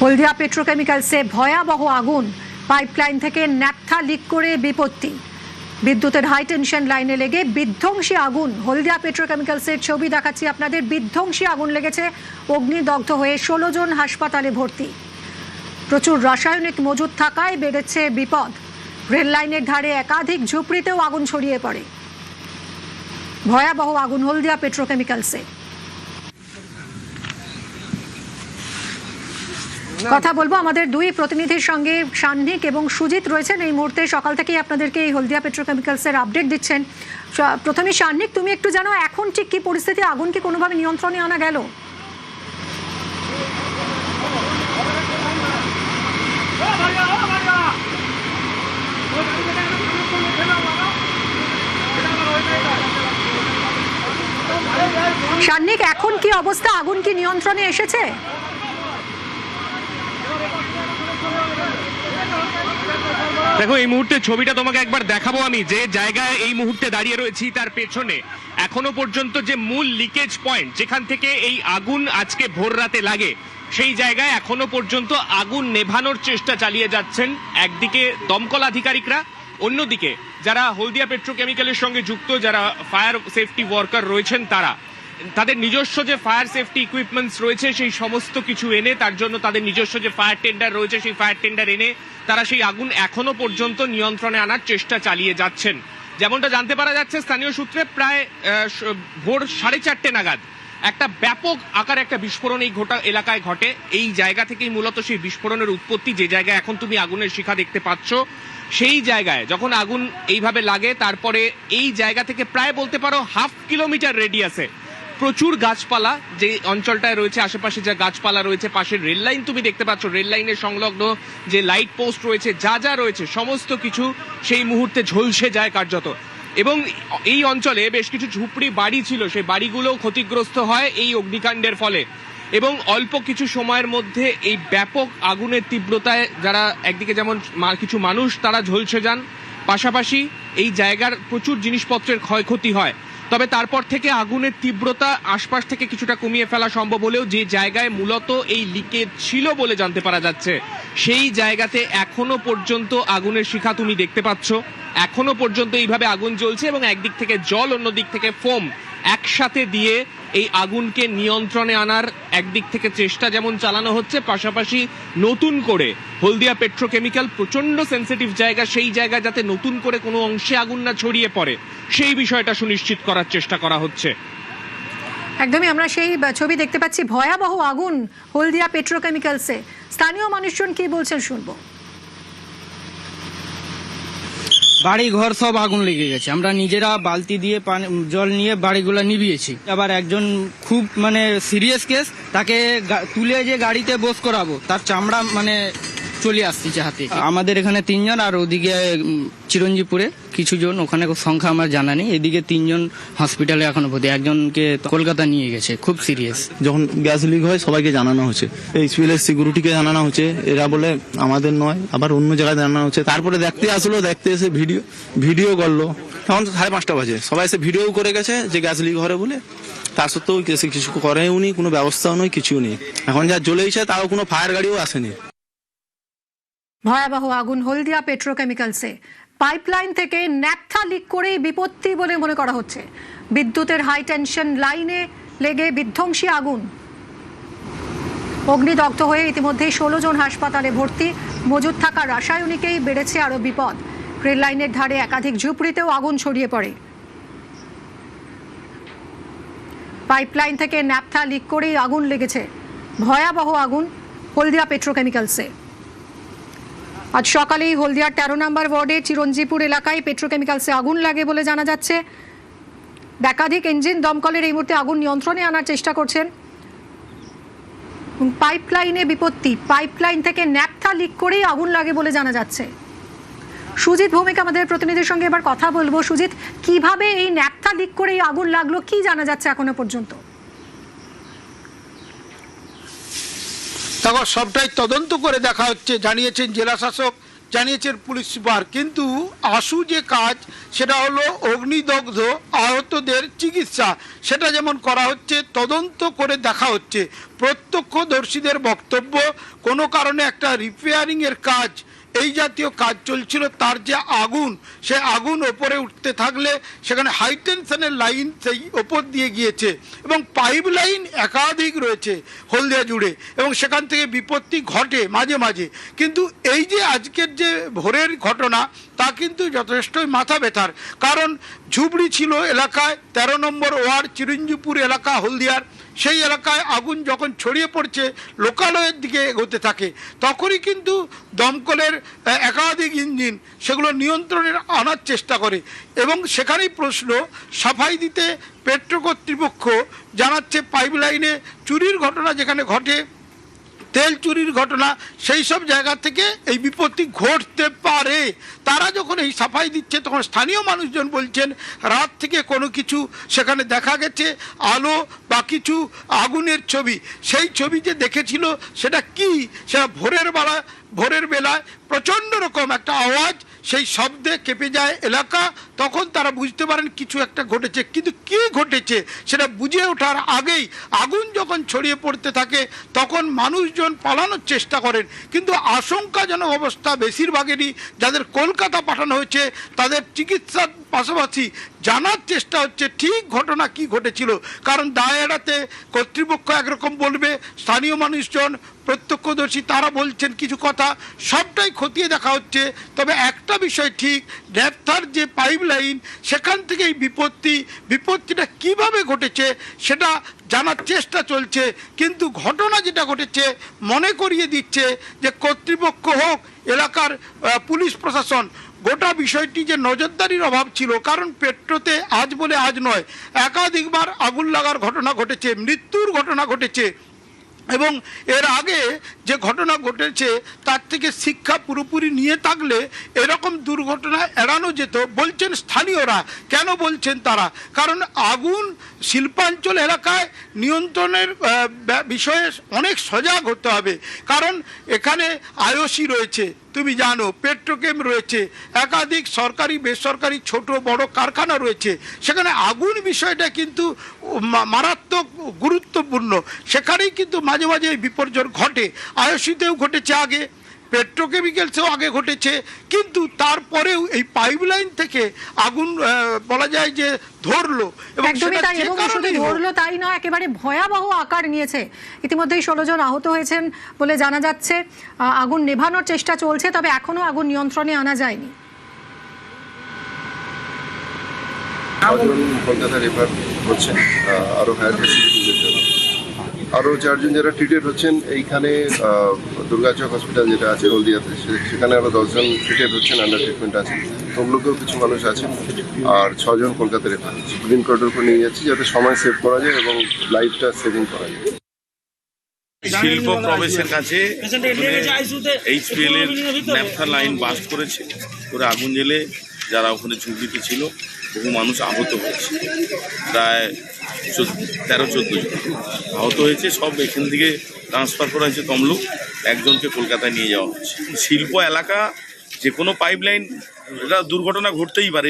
হলদিয়া পেট্রোকেমিক্যালসে ভয়াবহ আগুন, পাইপলাইন থেকে ন্যাপথা লিক করে বিপত্তি। বিদ্যুতের হাই টেনশন লাইনে লেগে বিধ্বংসী আগুন। হলদিয়া পেট্রোকেমিক্যালসের ছবি দেখাচ্ছি আপনাদের। বিধ্বংসী আগুন লেগেছে, অগ্নিদগ্ধ হয়ে 16 জন হাসপাতালে ভর্তি। প্রচুর রাসায়নিক মজুদ থাকায় বেড়েছে বিপদ। রেল লাইনের ধারে একাধিক ঝুপড়িতেও আগুন ছড়িয়ে পড়ে। ভয়াবহ আগুন হলদিয়া পেট্রোকেমিক্যালসে। কথা বলবো আমাদের দুই প্রতিনিধির সঙ্গে, সান্নিক এবং সুজিত রয়েছেন এই মুহূর্তে। সকাল থেকেই আপনাদেরকে এই হলদিয়া পেট্রোকেমিক্যালসের আপডেট দিচ্ছেন। প্রথমে সান্নিক, তুমি একটু জানো এখন ঠিক কি পরিস্থিতি? আগুন কি কোনোভাবে নিয়ন্ত্রণে আনা গেল? সান্নিক, এখন কি অবস্থা? আগুন কি নিয়ন্ত্রণে এসেছে? দেখো, এই মুহূর্তে ছবিটা তোমাকে একবার দেখাবো আমি। যে জায়গায় এই মুহূর্তে দাঁড়িয়ে রয়েছি তার পেছনে এখনো পর্যন্ত যে মূল লিকেজ পয়েন্ট, যেখান থেকে এই আগুন আজকে ভোর রাতে লাগে, সেই জায়গায় এখনো পর্যন্ত আগুন নেভানোর চেষ্টা চালিয়ে যাচ্ছেন একদিকে দমকল আধিকারিকরা, অন্যদিকে যারা হলদিয়া পেট্রোকেমিক্যালের সঙ্গে যুক্ত, যারা ফায়ার সেফটি ওয়ার্কার রয়েছেন, তারা তাদের নিজস্ব যে ফায়ার সেফটি ইকুইপমেন্টস রয়েছে সেই সমস্ত কিছু এনে, তার জন্য তাদের নিজস্ব যে ফায়ার টেন্ডার রয়েছে সেই ফায়ার টেন্ডার এনে তারা সেই আগুন এখনো পর্যন্ত নিয়ন্ত্রণে আনার চেষ্টা চালিয়ে যাচ্ছেন। যেমনটা জানতে পারা যাচ্ছে স্থানীয় সূত্রে, প্রায় ভোর 4:30 নাগাদ একটা ব্যাপক আকার একটা বিস্ফোরণ এই এলাকায় ঘটে। এই জায়গা থেকেই মূলত সেই বিস্ফোরণের উৎপত্তি। যে জায়গায় এখন তুমি আগুনের শিখা দেখতে পাচ্ছ, সেই জায়গায় যখন আগুন এইভাবে লাগে, তারপরে এই জায়গা থেকে প্রায় বলতে পারো 1/2 কিলোমিটার রেডিয়াসে প্রচুর গাছপালা, যে অঞ্চলটায় রয়েছে, আশেপাশে যা গাছপালা রয়েছে, পাশের রেল লাইন তুমি দেখতে পাচ্ছ, রেল লাইনের সংলগ্ন যে লাইট পোস্ট রয়েছে, যা যা রয়েছে সমস্ত কিছু সেই মুহূর্তে ঝলসে যায় কার্যত। এবং এই অঞ্চলে বেশ কিছু ঝুপড়ি বাড়ি ছিল, সেই বাড়িগুলোও ক্ষতিগ্রস্ত হয় এই অগ্নিকাণ্ডের ফলে। এবং অল্প কিছু সময়ের মধ্যে এই ব্যাপক আগুনের তীব্রতায় যারা একদিকে যেমন কিছু মানুষ তারা ঝলসে যান, পাশাপাশি এই জায়গার প্রচুর জিনিসপত্রের ক্ষয়ক্ষতি হয়। তবে তারপর থেকে আগুনের তীব্রতা আশপাশ থেকে কিছুটা কমিয়ে ফেলা সম্ভব হলেও যে জায়গায় মূলত এই লিকেজ ছিল বলে জানতে পারা যাচ্ছে, সেই জায়গাতে এখনো পর্যন্ত আগুনের শিখা তুমি দেখতে পাচ্ছ। এখনো পর্যন্ত এইভাবে আগুন জ্বলছে এবং একদিক থেকে জল, অন্য দিক থেকে ফোম একসাথে দিয়ে এই আগুনকে নিয়ন্ত্রণে আনার একদিক থেকে চেষ্টা যেমন চালানো হচ্ছে, পাশাপাশি নতুন করে হলদিয়া পেট্রোকেমিক্যাল প্রচন্ড সেন্সিটিভ জায়গা, সেই জায়গায় যাতে নতুন করে কোনো অংশে আগুন না ছড়িয়ে পড়ে সেই বিষয়টা সুনিশ্চিত করার চেষ্টা করা হচ্ছে। একদমই, আমরা সেই ছবি দেখতে পাচ্ছি। ভয়াবহ আগুন হলদিয়া পেট্রোকেমিক্যালসে। স্থানীয় মানুষজন কি বলছেন শুনবো। বাড়ি ঘর সব আগুন লেগে গেছে। আমরা নিজেরা বালতি দিয়ে জল নিয়ে বাড়িগুলো নিভিয়েছি। আবার একজন খুব সিরিয়াস কেস, তাকে তুলে যে গাড়িতে বস করাবো, তার চামড়া চলে আসছে হাতে। আমাদের এখানে 3 জন, আর ওদিকে চিরঞ্জিপুরে কিছু জন, ওখানে সংখ্যা আমার জানা নেই। এদিকে 3 জন হসপিটালে এখনো ভর্তি, একজনকে কলকাতা নিয়ে গেছে, খুব সিরিয়াস। যখন গ্যাস লিক হয় সবাইকে জানানো হচ্ছে, এই সিভিলের সিকিউরিটিকে জানানো হচ্ছে, এরা বলে আমাদের নয়, আবার অন্য জায়গায় জানানো হচ্ছে। তারপরে দেখতে আসলো, দেখতে এসে ভিডিও করলো। এখন 5:30 বাজে, সবাই এসে ভিডিও করে গেছে যে গ্যাস লিক ঘরে বলে। তার সত্ত্বেও কিছু করেও নি, কোনো ব্যবস্থাও নেই, কিছু নেই। এখন যা জ্বলেছে তাও কোনো ফায়ার গাড়িও আসেনি। ভয়াবহ আগুন হলদিয়া পেট্রোকেমিক্যালসে। পাইপলাইন থেকে ন্যাপথা লিক করেই বিপত্তি বলে মনে করা হচ্ছে। বিদ্যুতের হাই টেনশন লাইনে লেগে বিধ্বংসী আগুন। অগ্নিদগ্ধ হয়ে ইতিমধ্যেই 16 জন হাসপাতালে ভর্তি। মজুদ থাকা রাসায়নিকেই বেড়েছে আরো বিপদ। রেল লাইনের ধারে একাধিক ঝুপড়িতেও আগুন ছড়িয়ে পড়ে। পাইপলাইন থেকে ন্যাপথা লিক করেই আগুন লেগেছে। ভয়াবহ আগুন হলদিয়া পেট্রোকেমিক্যালসে। আজ সকালেই হলদিয়ার 13 নম্বর ওয়ার্ডে চিরঞ্জিপুর এলাকায় পেট্রোকেমিক্যালসে আগুন লাগে বলে জানা যাচ্ছে। একাধিক ইঞ্জিন দমকলের এই মুহূর্তে আগুন নিয়ন্ত্রণে আনার চেষ্টা করছেন। পাইপলাইনে বিপত্তি, পাইপলাইন থেকে ন্যাপথা লিক করেই আগুন লাগে বলে জানা যাচ্ছে। সুজিত ভৌমিক আমাদের প্রতিনিধির সঙ্গে এবার কথা বলবো। সুজিত, কিভাবে এই ন্যাপথা লিক করেই আগুন লাগলো, কি জানা যাচ্ছে এখনো পর্যন্ত? তখন সবটাই তদন্ত করে দেখা হচ্ছে, জানিয়েছেন জেলা শাসক জানিয়েছেন পুলিশ সুপার। কিন্তু আশু যে কাজ সেটা হলো অগ্নিদগ্ধ আহতদের চিকিৎসা, সেটা যেমন করা হচ্ছে, তদন্ত করে দেখা হচ্ছে। প্রত্যক্ষদর্শীদের বক্তব্য, কোনো কারণে একটা রিপেয়ারিংয়ের কাজ, এই জাতীয় কাজ চলছিল, তার যে আগুন, সে আগুন ওপরে উঠতে থাকলে সেখানে হাই টেনশনের লাইন সেই ওপর দিয়ে গিয়েছে এবং পাইপ লাইন একাধিক রয়েছে হলদিয়া জুড়ে এবং সেখান থেকে বিপত্তি ঘটে মাঝে মাঝে। কিন্তু এই যে আজকের যে ভোরের ঘটনা, তা কিন্তু যথেষ্টই মাথা ব্যথার। কারণ ঝুবড়ি ছিল এলাকায় 13 নম্বর ওয়ার্ড চিরঞ্জিপুর এলাকা হলদিয়ার, সেই এলাকায় আগুন যখন ছড়িয়ে পড়ছে লোকালয়ের দিকে এগোতে থাকে, তখনই কিন্তু দমকলের একাধিক ইঞ্জিন সেগুলো নিয়ন্ত্রণে আনার চেষ্টা করে এবং সেখানেই প্রশ্ন, সাফাই দিতে পেট্রো কর্তৃপক্ষ জানাচ্ছে পাইপ লাইনে চুরির ঘটনা যেখানে ঘটে, তেল চুরির ঘটনা, সেই সব জায়গা থেকে এই বিপত্তি ঘটতে পারে। তারা যখন এই সাফাই দিচ্ছে তখন স্থানীয় মানুষজন বলছেন রাত থেকে কোনো কিছু সেখানে দেখা গেছে, আলো বা কিছু আগুনের ছবি, সেই ছবি যে দেখেছিল সেটা কি, সেটা ভোরের বেলায় প্রচণ্ড রকম একটা আওয়াজ, সেই শব্দে কেঁপে যায় এলাকা। তখন তারা বুঝতে পারেন কিছু একটা ঘটেছে, কিন্তু কি ঘটেছে সেটা বুঝে ওঠার আগেই আগুন যখন ছড়িয়ে পড়তে থাকে তখন মানুষজন পালানোর চেষ্টা করেন। কিন্তু আশঙ্কাজনক অবস্থা বেশিরভাগেরই, যাদের কলকাতা পাঠানো হয়েছে তাদের চিকিৎসার পাশাপাশি জানার চেষ্টা হচ্ছে ঠিক ঘটনা কি ঘটেছিল। কারণ দায় এড়াতে কর্তৃপক্ষ একরকম বলবে, স্থানীয় মানুষজন প্রত্যক্ষদর্শী তারা বলছেন কিছু কথা, সবটাই খতিয়ে দেখা হচ্ছে। তবে একটা বিষয় ঠিক, ন্যাপথার যে পাইপ লাইন সেখান থেকে এই বিপত্তিটা কিভাবে ঘটেছে সেটা জানার চেষ্টা চলছে। কিন্তু ঘটনা যেটা ঘটেছে মনে করিয়ে দিচ্ছে যে কর্তৃপক্ষ হোক, এলাকার পুলিশ প্রশাসন, গোটা বিষয়টি যে নজরদারির অভাব ছিল। কারণ পেট্রোতে আজ বলে আজ নয়, একাধিকবার আগুন লাগার ঘটনা ঘটেছে, মৃত্যুর ঘটনা ঘটেছে এবং এর আগে যে ঘটনা ঘটেছে তার থেকে শিক্ষা পুরোপুরি নিয়ে থাকলে এরকম দুর্ঘটনা এড়ানো যেত বলছেন স্থানীয়রা। কেন বলছেন তারা? কারণ আগুন শিল্পাঞ্চল এলাকায় নিয়ন্ত্রণের বিষয়ে অনেক সজাগ হতে হবে। কারণ এখানে আইওসি রয়েছে, তুমি জানো, পেট্রোকেম রয়েছে, একাধিক সরকারি বেসরকারি ছোট বড় কারখানা রয়েছে, সেখানে আগুন বিষয়টা কিন্তু মারাত্মক গুরুত্বপূর্ণ। সেখানেই কিন্তু মাঝে মাঝে বিপর্যয় ঘটে, আইওসিতেও ঘটেছে আগে, পেট্রোকেমিক্যালসেও আগে ঘটেছে। কিন্তু তারপরেও এই পাইপলাইন থেকে আগুন বলা যায় যে ধরলো এবং একদমই তাই, এবং শুধু ধরলো তাই নয়, একেবারে ভয়াবহ আকার নিয়েছে। ইতিমধ্যেই 16 জন আহত হয়েছেন বলে জানা যাচ্ছে। আগুন নেভানোর চেষ্টা চলছে, তবে এখনো আগুন নিয়ন্ত্রণে আনা যায়নি। কলকাতা রেফার হচ্ছেন আরো হায়ার ফ্যাসিলিটিজের জন্য। আরও 4 জন যারা ট্রিটেড হচ্ছেন এইখানে দুর্গাচক হসপিটাল যেটা আছে হলদিয়াতে, সেখানে আরও 10 জন ট্রিটেড হচ্ছেন, আন্ডার ট্রিটমেন্ট আছেন। তমলুকেও কিছু মানুষ আছেন আর 6 জন কলকাতা রেফার হচ্ছে। গ্রিন করিডোর করে নিয়ে যাচ্ছি যাতে সময় সেভ করা যায় এবং লাইফটা সেভিং করা যায়। শিল্প প্রবেশের কাছে এইচপিএল এর ন্যাপথা লাইন বাস্ট করেছে, করে আগুন জ্বেলে যারা ওখানে ঝুঁকিতে ছিল বহু মানুষ আহত হয়েছে, প্রায় 13-14 জন আহত হয়েছে। সব এখান থেকে ট্রান্সফার করা হয়েছে তমলুক, একজনকে কলকাতায় নিয়ে যাওয়া হচ্ছে। শিল্প এলাকা, যে কোনো পাইপ লাইন, এটা দুর্ঘটনা ঘটতেই পারে।